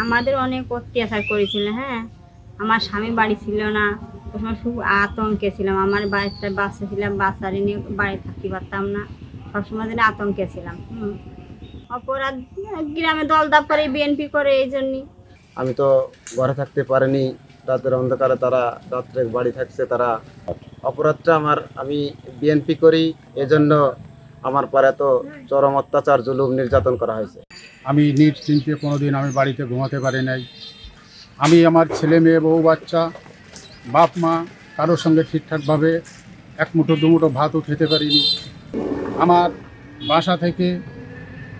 আমাদের অনেক অত্যাচার করেছিল। হ্যাঁ, আমার স্বামী বাড়ি ছিল না, ওই সময় খুব আতঙ্কে ছিলাম। আমার বাড়িতে বাচ্চা ছিলাম, বাচ্চারে নিয়ে বাড়ি থাকতে পারতাম না, সবসময় যেন আতঙ্কে ছিলাম। অপরাধ গ্রামে দলদাপ করে, বিএনপি করে, এই জন্যই। আমি তো ঘরে থাকতে পারিনি, রাতের অন্ধকারে তারা রাত্রে বাড়ি থাকছে তারা। অপরাধটা আমার, আমি বিএনপি করি, এজন্য আমার পরে তো চরম অত্যাচার জুলুম নির্যাতন করা হয়েছে। আমি নিশ্চিন্তে কোনোদিন আমি বাড়িতে ঘুমাতে পারি নাই। আমি আমার ছেলে মেয়ে বউ বাচ্চা বাপ মা কারোর সঙ্গে ঠিকঠাকভাবে এক মুঠো দুমুঠো ভাতও খেতে পারিনি। আমার বাসা থেকে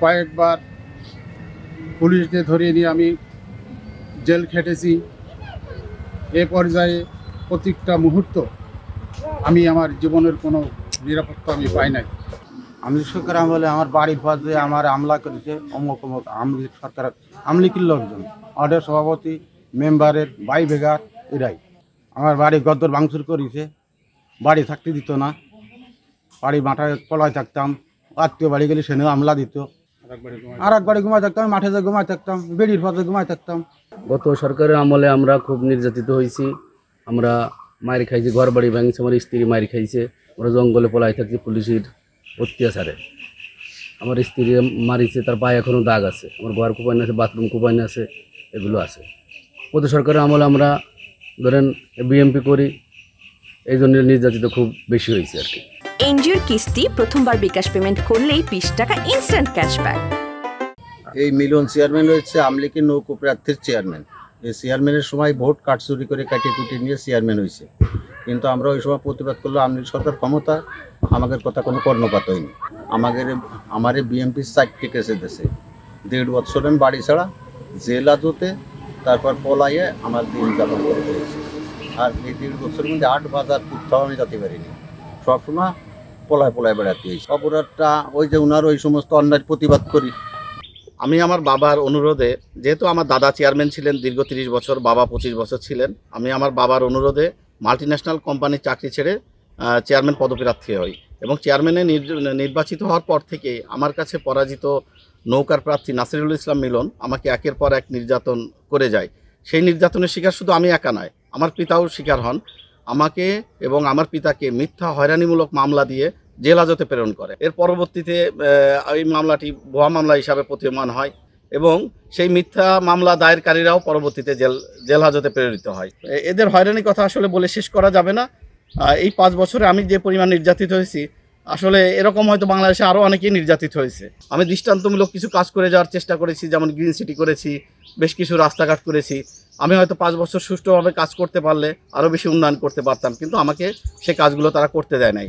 কয়েকবার পুলিশদের ধরিয়ে নিয়ে আমি জেল খেটেছি। এ পর্যায়ে প্রত্যেকটা মুহূর্ত আমি আমার জীবনের কোনো নিরাপত্তা আমি পাই নাই। আমলি সরকার আমলে আমার বাড়ির পাশে আমার হামলা করেছে অমুক অমুক আমলি সরকার, আমলিকির লোকজন, অর্ডার সভাপতি, মেম্বারের ভাই বেগার, এরাই আমার বাড়ি গদ্দর ভাঙচুর করেছে। বাড়ি থাকতে দিত না, বাড়ি মাথায় পলায় থাকতাম। আত্মীয় বাড়ি গেলে সেনেও হামলা দিত। আর এক বাড়ি ঘুমায় থাকতাম, মাঠে যে ঘুমায় থাকতাম, বেড়ির পাশে ঘুমায় থাকতাম। গত সরকারের আমলে আমরা খুব নির্যাতিত হয়েছি। আমরা মায়ের খাইছি, ঘর বাড়ি ভাঙছে, আমার স্ত্রী মায়ের খাইছে। আমরা জঙ্গলে পলাই থাকছি পুলিশের অত্যাচারে। আমার স্ত্রী মারিছে, তার পায়ে এখনও দাগ আছে। আমার ঘর কুপাইন আছে, বাথরুম কুপাইন আছে, এগুলো আছে। গত সরকারের আমলে আমরা ধরেন বিএমপি করি, এই জন্য নির্যাতিত খুব বেশি হয়েছে আর কি। এনজিওর কিস্তি প্রথমবার বিকাশ পেমেন্ট করলেই 20 টাকা ইনস্ট্যান্ট ক্যাশব্যাক। এই মিলন চেয়ারম্যান হচ্ছে আমলিকির নৌকো প্রার্থীর চেয়ারম্যান। এই চেয়ারম্যানের সময় ভোট কাট চুরি করে কাটিয়ে কুটিয়ে নিয়ে চেয়ারম্যান হয়েছে, কিন্তু আমরা ওই সময় প্রতিবাদ করলো আমলিক সরকার ক্ষমতা, আমাদের কথা কোনো কর্ণপাত হয়নি। আমার বিএমপির 4টি কেসে দিয়েছে। 1.5 বছর আমি বাড়ি ছাড়া, জেল হাজতে, তারপর পলাইয়ে আমার দিন যাপন করে দিয়েছে। আর এই 1.5 বছরের মধ্যে 8 বাজার কোথাও আমি যেতে পারিনি, সবসময় পলায় বেড়াতে হয়েছে। অপরাধটা ওই যে ওনার ওই সমস্ত অন্যায় প্রতিবাদ করি। আমি আমার বাবার অনুরোধে, যেহেতু আমার দাদা চেয়ারম্যান ছিলেন দীর্ঘ 30 বছর, বাবা 25 বছর ছিলেন, আমি আমার বাবার অনুরোধে মাল্টিন্যাশনাল কোম্পানির চাকরি ছেড়ে চেয়ারম্যান পদপ্রার্থী হই। এবং চেয়ারম্যানে নির্বাচিত হওয়ার পর থেকে আমার কাছে পরাজিত নৌকার প্রার্থী নাসিরুল ইসলাম মিলন আমাকে একের পর এক নির্যাতন করে যায়। সেই নির্যাতনের শিকার শুধু আমি একা নয়, আমার পিতাও শিকার হন। আমাকে এবং আমার পিতাকে মিথ্যা হয়রানিমূলক মামলা দিয়ে জেল হাজতে প্রেরণ করে। এর পরবর্তীতে এই মামলাটি ভুয়া মামলা হিসাবে প্রতীয়মান হয় এবং সেই মিথ্যা মামলা দায়েরকারীরাও পরবর্তীতে জেল হাজতে প্রেরিত হয়। এদের হয়রানির কথা আসলে বলে শেষ করা যাবে না। এই 5 বছরে আমি যে পরিমাণ নির্যাতিত হয়েছি, আসলে এরকম হয়তো বাংলাদেশে আরও অনেকেই নির্যাতিত হয়েছে। আমি দৃষ্টান্তমূলক কিছু কাজ করে যাওয়ার চেষ্টা করেছি, যেমন গ্রিন সিটি করেছি, বেশ কিছু রাস্তাঘাট করেছি। আমি হয়তো 5 বছর সুষ্ঠুভাবে কাজ করতে পারলে আরও বেশি উন্নয়ন করতে পারতাম, কিন্তু আমাকে সে কাজগুলো তারা করতে দেয় নাই।